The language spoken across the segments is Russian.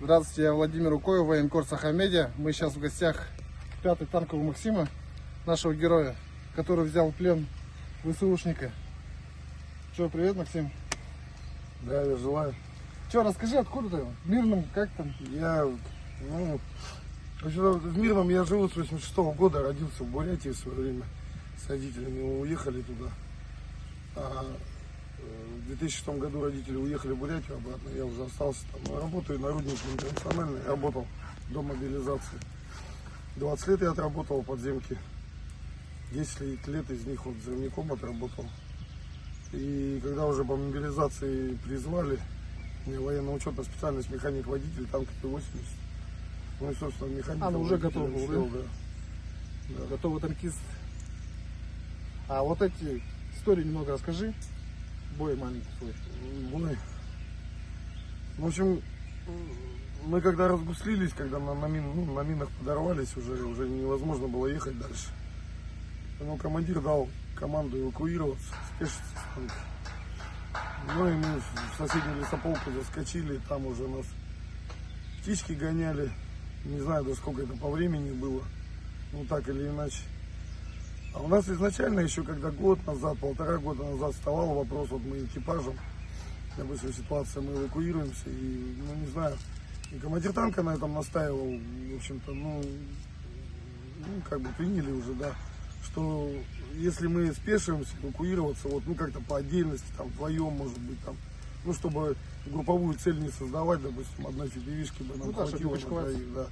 Здравствуйте, я Владимир Укоев, военкор Сахамедиа. Мы сейчас в гостях 5-й танкового Максима, нашего героя, который взял в плен ВСУшника. Че, привет, Максим. Да, я желаю. Че, расскажи, откуда ты? В Мирном, как там? В Мирном я живу с 86-го года, родился в Бурятии в свое время. С родителями уехали туда. В 2006 году родители уехали в Бурятию обратно, я уже остался там. Работаю на руднике интернациональной, работал до мобилизации. 20 лет я отработал в подземке. 10 лет из них вот взрывником отработал. И когда уже по мобилизации призвали, мне военно-учетная специальность механик-водитель, танк Т-80. Ну и, собственно, механик. Уже готов был, да? Да. Готовый танкист. А вот эти истории немного расскажи. Бой маленький свой. Бой. В общем, мы когда разгуслились, когда на минах подорвались, уже невозможно было ехать дальше. Но командир дал команду эвакуироваться, спешиться с танка. Ну и мы в соседнюю лесополку заскочили, там уже нас птички гоняли. Не знаю, даже сколько это по времени было, ну так или иначе. А у нас изначально еще, когда год назад, 1,5 года назад вставал вопрос, вот мы экипажем, допустим, ситуация, мы эвакуируемся, и, ну не знаю, и командир танка на этом настаивал, в общем-то, как бы приняли уже, да, что если мы спешимся эвакуироваться, вот, ну как-то по отдельности, там, вдвоем, может быть, там, ну чтобы групповую цель не создавать, допустим, одной фидевишки бы нам хватило на двоих, да.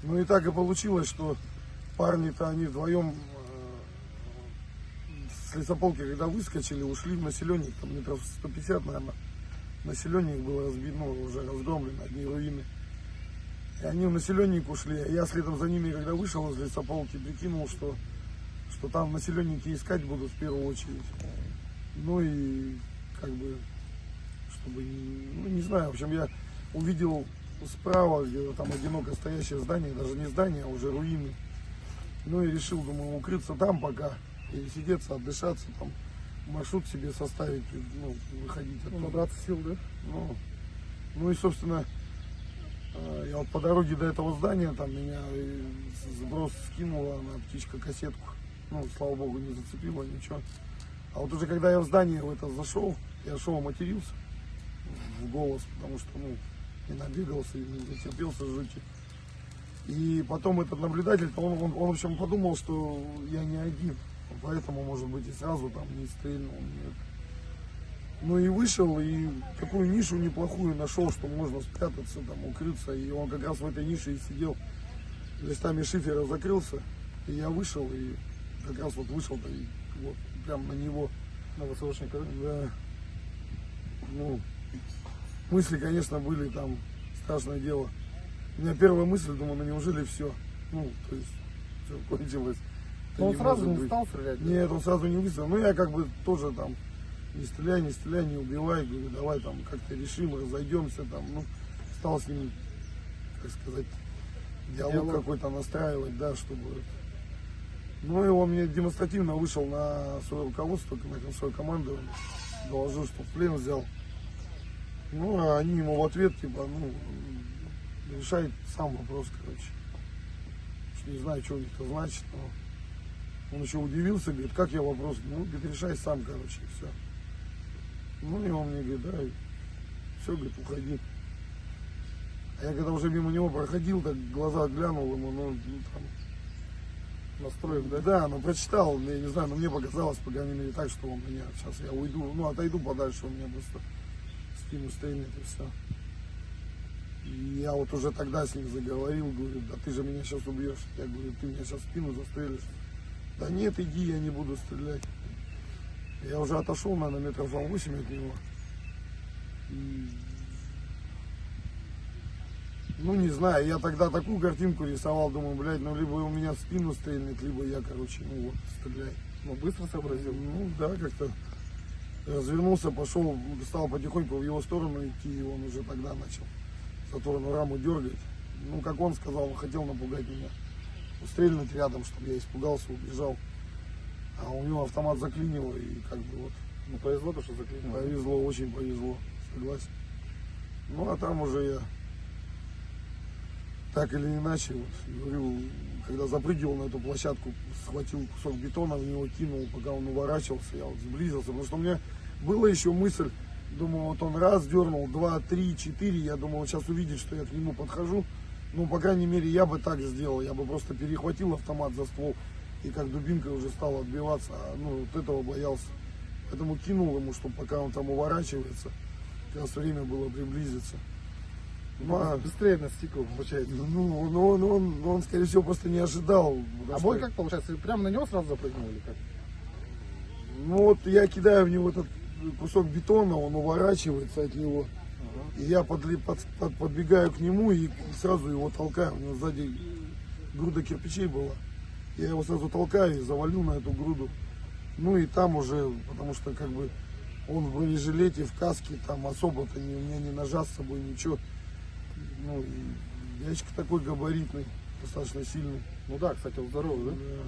Ну и так и получилось, что парни-то они вдвоем с лесополки, когда выскочили, ушли в населенник, там метров 150, наверное, населенник был разбит, ну, уже разгромлен, одни руины. И они в населенник ушли, а я следом за ними, когда вышел из лесополки, прикинул, что там в населеннике искать будут в первую очередь. Ну и как бы, чтобы, ну не знаю, в общем, я увидел справа, где там одиноко стоящее здание, даже не здание, а уже руины. Ну и решил, думаю, укрыться там пока, и сидеться, отдышаться, там, маршрут себе составить, ну, выходить оттуда. Набраться сил, да? Ну и, собственно, я вот по дороге до этого здания, там меня сброс скинула на птичка кассетку. Ну, слава богу, не зацепила, ничего. А вот уже когда я в здание в это зашел, я шел, матерился в голос, потому что, ну, не набегался, не затерпелся жути. И потом этот наблюдатель, он в общем, подумал, что я не один. Поэтому, может быть, и сразу там не стрельнул. Нет. Ну и вышел, и такую нишу неплохую нашел, что можно спрятаться, там, укрыться. И он как раз в этой нише и сидел, листами шифера закрылся. И я вышел, и как раз вот вышел-то, и вот прям на него. На ВСУшника, да? Да. Ну, мысли, конечно, были там, страшное дело. У меня первая мысль, думаю, ну неужели все? Ну, то есть, все кончилось. Но он сразу не стал стрелять? Нет, он сразу не выстрелил. Ну, я как бы тоже там, не стреляй, не убивай. Говорю, давай там как-то решим, разойдемся там. Ну, стал с ним, как сказать, диалог какой-то настраивать, да, чтобы... Ну, и он мне демонстративно вышел на свое руководство, на свою команду, доложил, что в плен взял. Ну, а они ему в ответ, типа, ну, решает сам вопрос, короче. Не знаю, что у них это значит, но он еще удивился, говорит, как я вопрос? Ну, говорит, решай сам, короче, и все. Ну, и он мне говорит, да, все, говорит, уходи. А я когда уже мимо него проходил, так глаза глянул ему, ну там... Настроен, да? Да, но прочитал, я не знаю, но мне показалось, по крайней мере, так, что он меня, сейчас я уйду, ну, отойду подальше, он меня просто в спину стрельнет и все. И я вот уже тогда с ним заговорил, говорю, да ты же меня сейчас убьешь. Я говорю, ты меня сейчас в спину застрелишь. Да нет, иди, я не буду стрелять. Я уже отошел, наверное, метров 8 от него. И... Ну, не знаю, я тогда такую картинку рисовал, думаю, блядь, ну, либо у меня в спину стрельнет, либо я, короче, ну, вот, стреляй. Ну, быстро сообразил. Ну, да, как-то развернулся, пошел, стал потихоньку в его сторону идти, и он уже тогда начал затворную раму дергать. Ну, как он сказал, он хотел напугать меня. Стрельнуть рядом, чтобы я испугался, убежал. А у него автомат заклинило, и как бы вот. Ну, повезло то, что заклинило. Повезло, очень повезло, согласен. Ну, а там уже я так или иначе, вот, говорю, когда запрыгивал на эту площадку, схватил кусок бетона, в него кинул, пока он уворачивался, я вот сблизился, потому что у меня была еще мысль, думаю, вот он раз дернул, 2, 3, 4, я думал, он сейчас увидит, что я к нему подхожу, ну, по крайней мере, я бы так сделал, я бы просто перехватил автомат за ствол и как дубинкой уже стал отбиваться, ну, вот этого боялся, поэтому кинул ему, чтобы пока он там уворачивается, как раз время было приблизиться. Ну, Быстрее настигал, получается. он, скорее всего, просто не ожидал. А бой как получается? Прямо на него сразу запрыгнул или как? Ну вот я кидаю в него этот кусок бетона, он уворачивается от него. И я подбегаю к нему и сразу его толкаю. У него сзади груда кирпичей была. Я его сразу толкаю и завалю на эту груду. Ну и там уже, потому что как бы он в бронежилете, в каске, там особо-то у меня ни ножа с собой, ничего. Ну, и ячка такой габаритный, достаточно сильный. Ну да, кстати, он здоровый, да? Да.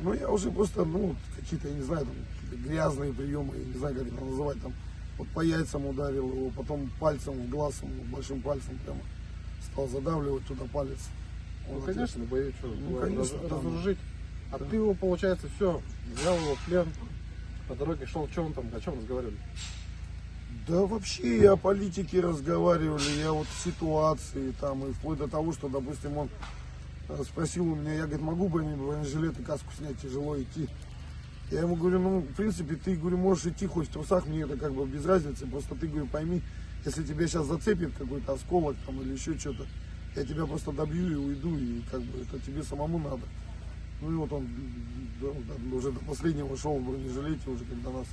Ну, я уже просто, ну, какие-то, я не знаю, там, какие-то грязные приемы, я не знаю, как это называть, там, вот по яйцам ударил его, потом пальцем в глаз, ему, большим пальцем прямо стал задавливать туда палец. Ну, Вот, конечно, бою что, Ну, конечно, там- разоружить. А ты его, получается, все, взял его в плен, по дороге шел, что он там, о чем разговаривали? Да вообще и о политике разговаривали, я вот ситуации там, и вплоть до того, что, допустим, он спросил у меня, я, говорит, могу бронежилет и каску снять, тяжело идти. Я ему говорю, ну, в принципе, ты, говорю, можешь идти хоть в трусах, мне это как бы без разницы, просто ты, говорю, пойми, если тебя сейчас зацепит какой-то осколок там или еще что-то, я тебя просто добью и уйду, и как бы это тебе самому надо. Ну и вот он уже до последнего шел в бронежилете, уже когда нас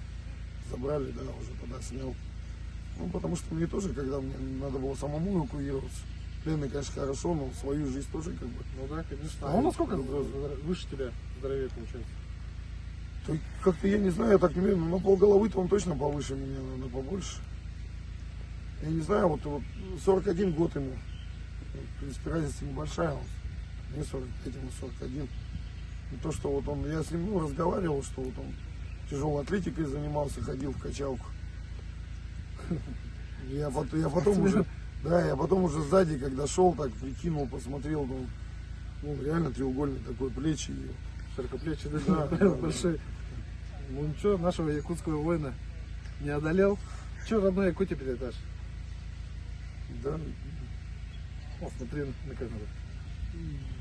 забрали, да, уже тогда снял. Ну, потому что мне тоже, когда мне надо было самому эвакуироваться, пленный, конечно, хорошо, но свою жизнь тоже как бы. Ну да, конечно. Да, А он насколько угроза. выше тебя, здоровее получается? То как-то я не знаю, я так не верю, но на полголовы-то он точно повыше меня, наверное, побольше. Я не знаю, вот 41 год ему. В принципе, разница небольшая. Мне 45, ему 41. И то, что вот он, я с ним разговаривал, что вот он тяжелой атлетикой занимался, ходил в качалку. Я потом уже, да, я потом уже сзади, когда шел, так прикинул, посмотрел, ну реально треугольный такой плечи. И Широкоплечий, Да, да, да, большой. Ну ничего, нашего якутского воина не одолел. Че, родной Якутии передашь? да, О, смотри на камеру.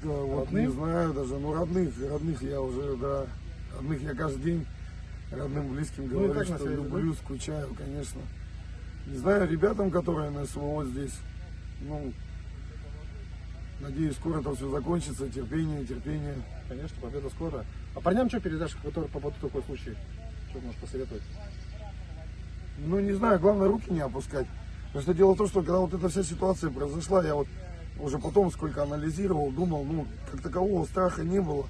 да, вот Родным? не знаю даже, ну родных я уже, да, родных я каждый день родным, близким Ну, и говорю, так на что связи, люблю, скучаю, конечно. Не знаю, ребятам, которые на СВО здесь, ну, надеюсь, скоро это все закончится, терпение. Конечно, победа скоро. А парням что передашь, которые попадут в такой случай? Что можешь посоветовать? Ну, не знаю, главное руки не опускать. Потому что дело в том, что когда вот эта вся ситуация произошла, я вот уже потом сколько анализировал, думал, ну, как такового страха не было.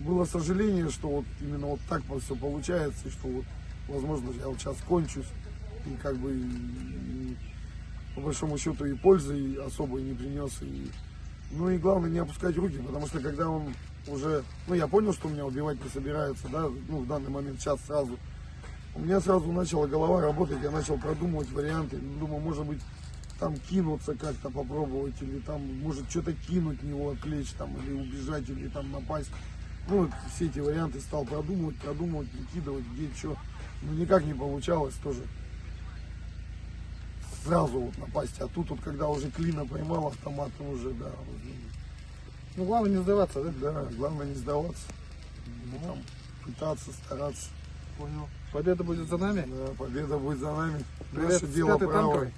Было сожаление, что вот именно вот так все получается, и что вот, возможно, я вот сейчас кончусь, и как бы, и, по большому счету, и пользы и особой не принес. Ну и главное не опускать руки, потому что когда он уже, ну я понял, что меня убивать не собирается, да, ну в данный момент сейчас сразу, у меня сразу начала голова работать, я начал продумывать варианты, думаю, может быть, там кинуться как-то попробовать, или там, может, что-то кинуть в него, отвлечь, там, или убежать, или там напасть. Ну, вот все эти варианты стал продумывать, прикидывать, где, что. Но никак не получалось тоже сразу вот напасть. А тут вот, когда уже клина поймал автомат, уже, да, вот, Ну, главное не сдаваться, да? да, главное не сдаваться. Ну, там, пытаться, стараться. Понял. Победа будет за нами. Да, победа будет за нами. Привет Наше с дело 5-й правое. танковой.